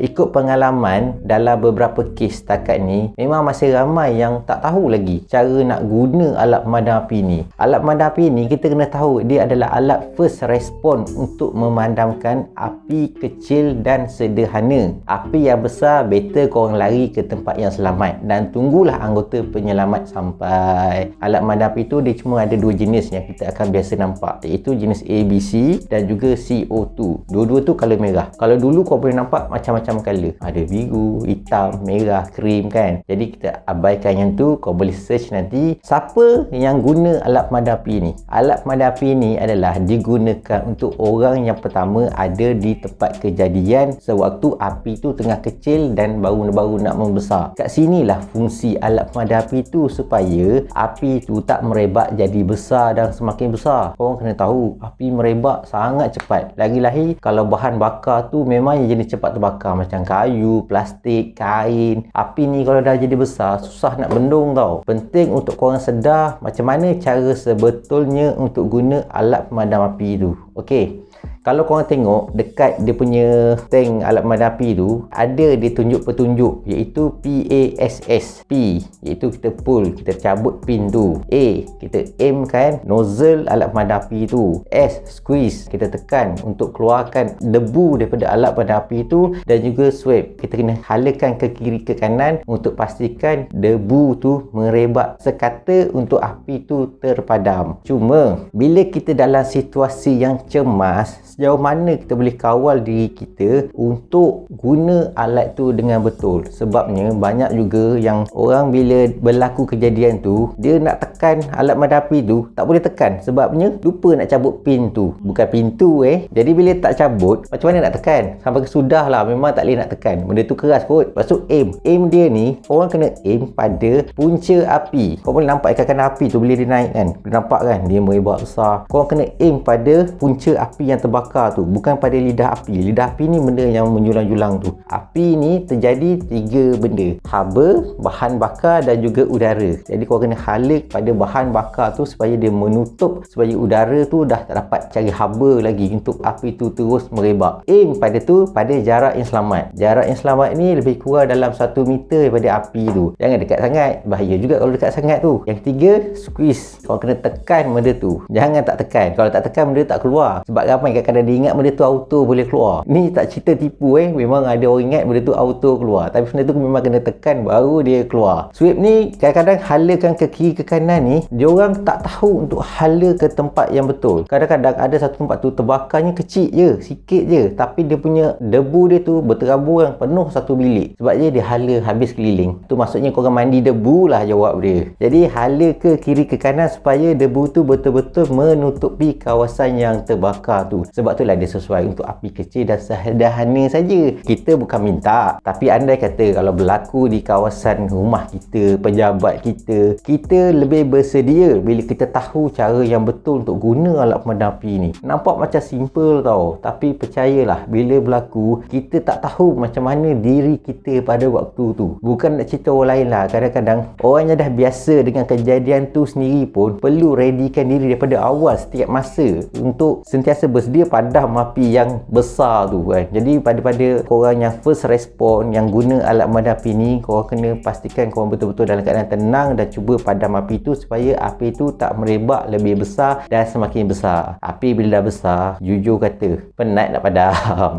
Ikut pengalaman dalam beberapa kes setakat ni, memang masih ramai yang tak tahu lagi cara nak guna alat pemadam api ni. Alat pemadam api ni kita kena tahu dia adalah alat first respond untuk memadamkan api kecil dan sederhana. Api yang besar better korang lari ke tempat yang selamat dan tunggulah anggota penyelamat sampai. Alat pemadam api tu dia cuma ada dua jenis yang kita akan biasa nampak, iaitu jenis ABC dan juga CO2. Dua-dua tu color merah. Kalau dulu kau boleh nampak macam-macam color, ada biru, hitam, merah, krim kan. Jadi kita abaikan yang tu. Kau boleh search nanti siapa yang guna alat pemadam api ni. Alat pemadam api ni adalah digunakan untuk orang yang pertama ada di tempat kejadian sewaktu api tu tengah kecil dan baru-baru nak membesar. Kat sinilah fungsi alat pemadam api tu, supaya api tu tak merebak jadi besar dan semakin besar. Korang kena tahu api merebak sangat cepat. Lagi-lagi kalau bahan bakar tu memang yang jenis cepat terbakar, macam kayu, plastik, kain. Api ni kalau dah jadi besar susah nak bendung tau. Penting untuk korang sedar macam mana cara sebetulnya untuk guna alat pemadam api tu. Okey. Kalau korang tengok dekat dia punya tank alat pemadam api tu, ada dia tunjuk petunjuk, iaitu PASS. P iaitu kita pull, kita cabut pin tu. A, kita aim kan nozzle alat pemadam api tu. S, squeeze, kita tekan untuk keluarkan debu daripada alat pemadam api tu. Dan juga swipe, kita kena halakan ke kiri ke kanan untuk pastikan debu tu merebak sekata untuk api tu terpadam. Cuma bila kita dalam situasi yang cemas, sejauh mana kita boleh kawal diri kita untuk guna alat tu dengan betul? Sebabnya banyak juga yang orang bila berlaku kejadian tu, dia nak tekan alat pemadam api tu tak boleh tekan, sebabnya lupa nak cabut pin tu. Bukan pintu jadi bila tak cabut, macam mana nak tekan? Sampai ke sudah lah memang tak boleh nak tekan. Benda tu keras kot. Lepas tu aim dia ni, orang kena aim pada punca api. Kau boleh nampak ikan-ikan api tu bila dia naik kan, dia nampak kan dia merebak besar. Korang kena aim pada punca api yang terbakar tu, bukan pada lidah api. Lidah api ni benda yang menjulang-julang tu. Api ni terjadi tiga benda: haba, bahan bakar dan juga udara. Jadi kau kena hala pada bahan bakar tu supaya dia menutup, supaya udara tu dah tak dapat cari haba lagi untuk api tu terus merebak. Aim pada tu pada jarak yang selamat. Jarak yang selamat ni lebih kurang dalam 1 meter daripada api tu. Jangan dekat sangat, bahaya juga kalau dekat sangat tu. Yang ketiga, squeeze. Kau kena tekan benda tu. Jangan tak tekan. Kalau tak tekan benda tak keluar. Sebab ramai kadang-kadang dia ingat benda tu auto boleh keluar. Ni tak cerita tipu memang ada orang ingat benda tu auto keluar, tapi benda tu memang kena tekan baru dia keluar. Sweep ni kadang-kadang halakan ke kiri ke kanan ni, dia orang tak tahu untuk hala ke tempat yang betul. Kadang-kadang ada satu tempat tu terbakarnya kecil je, sikit je, tapi dia punya debu dia tu berterabur yang penuh satu bilik. Sebab dia hala habis keliling. Tu maksudnya korang mandi debu lah jawab dia. Jadi hala ke kiri ke kanan supaya debu tu betul-betul menutupi kawasan yang terbakar tu. Sebab itulah dia sesuai untuk api kecil dan sederhana saja. Kita bukan minta, tapi andai kata kalau berlaku di kawasan rumah kita, pejabat kita, kita lebih bersedia bila kita tahu cara yang betul untuk guna alat pemadam api ni. Nampak macam simple tau, tapi percayalah bila berlaku, kita tak tahu macam mana diri kita pada waktu tu. Bukan nak cerita orang lain lah, kadang-kadang orang yang dah biasa dengan kejadian tu sendiri pun perlu readykan diri daripada awal setiap masa untuk sentiasa bersedia padam api yang besar tu kan. Jadi pada korang yang first respond yang guna alat pemadam api ni, korang kena pastikan korang betul-betul dalam keadaan tenang dan cuba padam api tu supaya api tu tak merebak lebih besar dan semakin besar. Api bila dah besar, jujur kata penat nak padam.